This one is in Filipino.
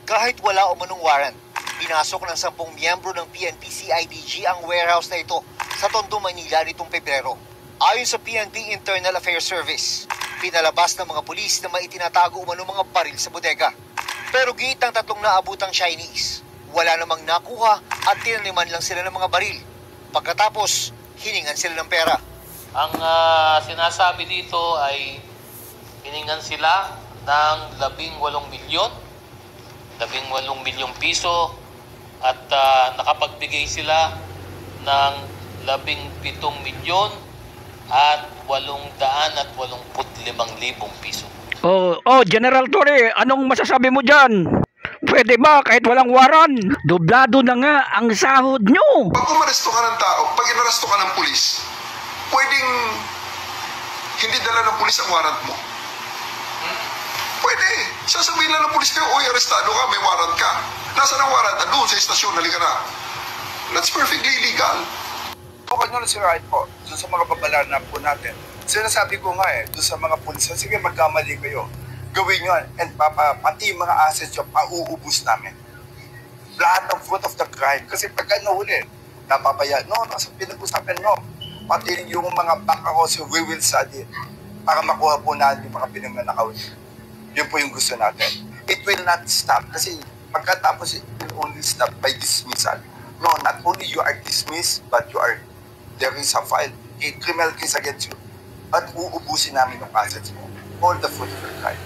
Kahit wala umanong warrant, pinasok ng 10 miyembro ng PNP-CIDG ang warehouse na ito sa Tondo, Manila nitong Pebrero. Ayon sa PNP Internal Affairs Service, pinalabas ng mga pulis na may itinatago umanong mga baril sa bodega. Pero giit ng 3 naabutang Chinese, wala namang nakuha at tinaniman lang sila ng mga baril. Pagkatapos, hiningan sila ng pera. Ang sinasabi dito ay hiningan sila ng 18 milyon, 18 milyong piso at nakapagbigay sila ng 17 milyon at 885,000 piso. General Torre, anong masasabi mo dyan? Pwede ba kahit walang waran? Doblado na nga ang sahod nyo. Pag umaresto ka ng tao, pag inaresto ka ng pulis, pwedeng hindi dala ng pulis ang warrant mo. Pwede. Sasabihin lang ng pulis kayo, oy, arestado ka, may warrant ka. Nasaan ang warrant? Doon sa istasyon, halika na. That's perfectly legal. Huwag nyo na sirahin po doon sa mga babalaan po natin. Sinasabi ko nga doon sa mga pulis, sige magkamali kayo. Gawin nyo and pati yung mga assets nyo, pauubos namin. Lahat ng fruit of the crime. Kasi pagka nahuli, napapaya. No, nasa pinag-usapan nyo. Pati yung mga back ako, we will study para makuha po natin yung mga pinanganakaw nyo. Yun po yung gusto natin. It will not stop kasi pagkatapos it will only stop by dismissal. No, not only you are dismissed, but there is a file, a criminal case against you. At uubusin namin yung assets mo. All the fruit of your crime.